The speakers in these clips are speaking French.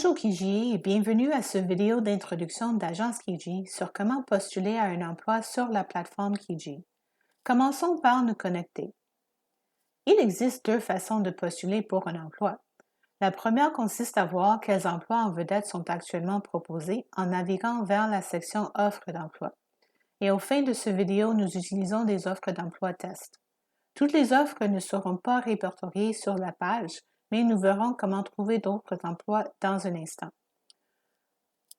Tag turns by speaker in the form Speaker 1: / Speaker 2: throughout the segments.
Speaker 1: Bonjour Kijie et bienvenue à cette vidéo d'introduction d'Agence Kijie sur comment postuler à un emploi sur la plateforme Kijie. Commençons par nous connecter. Il existe deux façons de postuler pour un emploi. La première consiste à voir quels emplois en vedette sont actuellement proposés en naviguant vers la section Offres d'emploi. Et au fin de cette vidéo, nous utilisons des offres d'emploi test. Toutes les offres ne seront pas répertoriées sur la page, mais nous verrons comment trouver d'autres emplois dans un instant.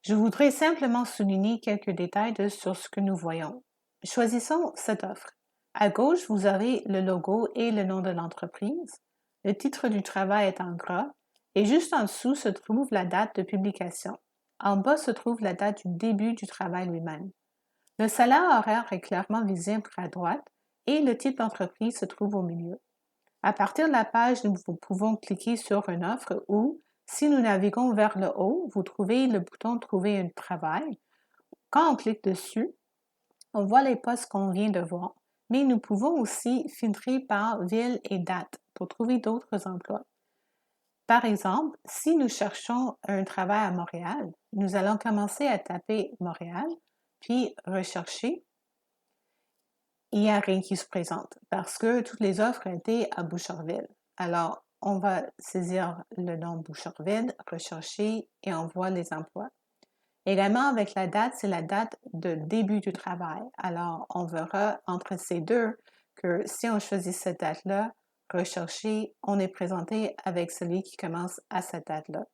Speaker 1: Je voudrais simplement souligner quelques détails sur ce que nous voyons. Choisissons cette offre. À gauche, vous avez le logo et le nom de l'entreprise. Le titre du travail est en gras et juste en dessous se trouve la date de publication. En bas se trouve la date du début du travail lui-même. Le salaire horaire est clairement visible à droite et le titre d'entreprise se trouve au milieu. À partir de la page, nous pouvons cliquer sur une offre ou, si nous naviguons vers le haut, vous trouvez le bouton Trouver un travail. Quand on clique dessus, on voit les postes qu'on vient de voir, mais nous pouvons aussi filtrer par ville et date pour trouver d'autres emplois. Par exemple, si nous cherchons un travail à Montréal, nous allons commencer à taper Montréal, puis rechercher. Il n'y a rien qui se présente parce que toutes les offres étaient à Boucherville. Alors, on va saisir le nom Boucherville, rechercher et on voit les emplois. Également, avec la date, c'est la date de début du travail. Alors, on verra entre ces deux que si on choisit cette date-là, rechercher, on est présenté avec celui qui commence à cette date-là.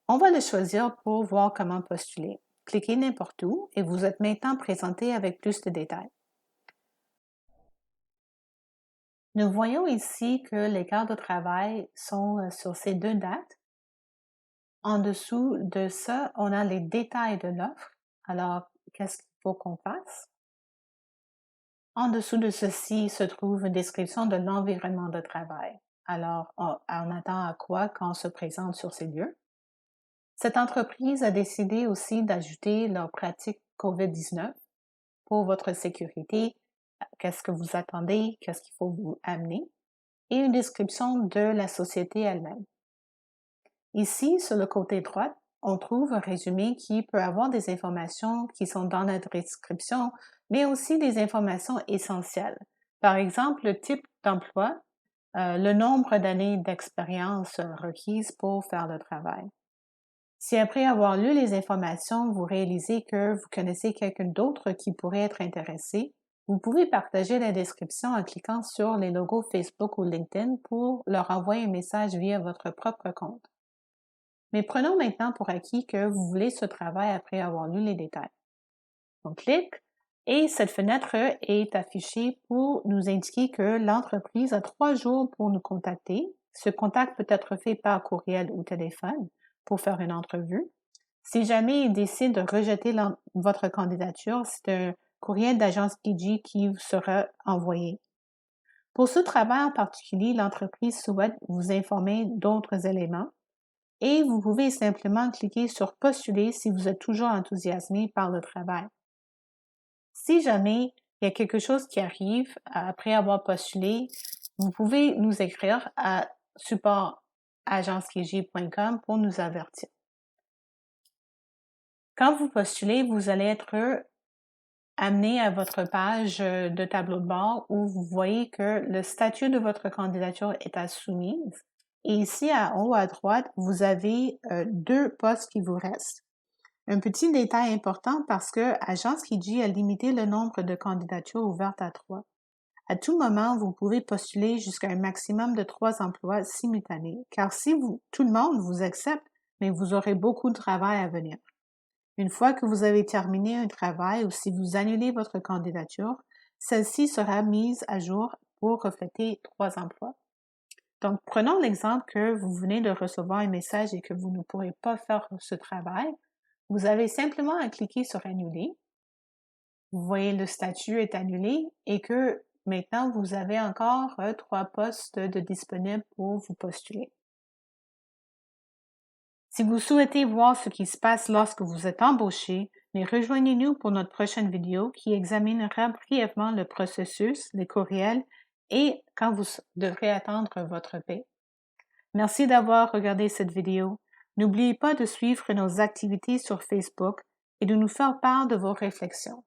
Speaker 1: On va le choisir pour voir comment postuler. Cliquez n'importe où et vous êtes maintenant présenté avec plus de détails. Nous voyons ici que les quarts de travail sont sur ces deux dates. En dessous de ça, on a les détails de l'offre. Alors, qu'est-ce qu'il faut qu'on fasse? En dessous de ceci se trouve une description de l'environnement de travail. Alors, on attend à quoi quand on se présente sur ces lieux? Cette entreprise a décidé aussi d'ajouter leur pratique COVID-19 pour votre sécurité. Qu'est-ce que vous attendez? Qu'est-ce qu'il faut vous amener? Et une description de la société elle-même. Ici, sur le côté droit, on trouve un résumé qui peut avoir des informations qui sont dans notre description, mais aussi des informations essentielles. Par exemple, le type d'emploi, le nombre d'années d'expérience requises pour faire le travail. Si après avoir lu les informations, vous réalisez que vous connaissez quelqu'un d'autre qui pourrait être intéressé, vous pouvez partager la description en cliquant sur les logos Facebook ou LinkedIn pour leur envoyer un message via votre propre compte. Mais prenons maintenant pour acquis que vous voulez ce travail après avoir lu les détails. On clique et cette fenêtre est affichée pour nous indiquer que l'entreprise a 3 jours pour nous contacter. Ce contact peut être fait par courriel ou téléphone pour faire une entrevue. Si jamais il décide de rejeter votre candidature, c'est un courriel d'agence Kijie qui vous sera envoyé. Pour ce travail en particulier, l'entreprise souhaite vous informer d'autres éléments et vous pouvez simplement cliquer sur Postuler si vous êtes toujours enthousiasmé par le travail. Si jamais il y a quelque chose qui arrive après avoir postulé, vous pouvez nous écrire à support@agencekijie.com pour nous avertir. Quand vous postulez, vous allez être amené à votre page de tableau de bord où vous voyez que le statut de votre candidature est à soumise. Et ici, en haut à droite, vous avez 2 postes qui vous restent. Un petit détail important parce que Agence Kijie a limité le nombre de candidatures ouvertes à 3. À tout moment, vous pouvez postuler jusqu'à un maximum de 3 emplois simultanés, car si tout le monde vous accepte, mais vous aurez beaucoup de travail à venir. Une fois que vous avez terminé un travail ou si vous annulez votre candidature, celle-ci sera mise à jour pour refléter 3 emplois. Donc, prenons l'exemple que vous venez de recevoir un message et que vous ne pourrez pas faire ce travail. Vous avez simplement à cliquer sur Annuler. Vous voyez le statut est annulé et que maintenant vous avez encore 3 postes de disponibles pour vous postuler. Si vous souhaitez voir ce qui se passe lorsque vous êtes embauché, rejoignez-nous pour notre prochaine vidéo qui examinera brièvement le processus, les courriels et quand vous devrez attendre votre paie. Merci d'avoir regardé cette vidéo. N'oubliez pas de suivre nos activités sur Facebook et de nous faire part de vos réflexions.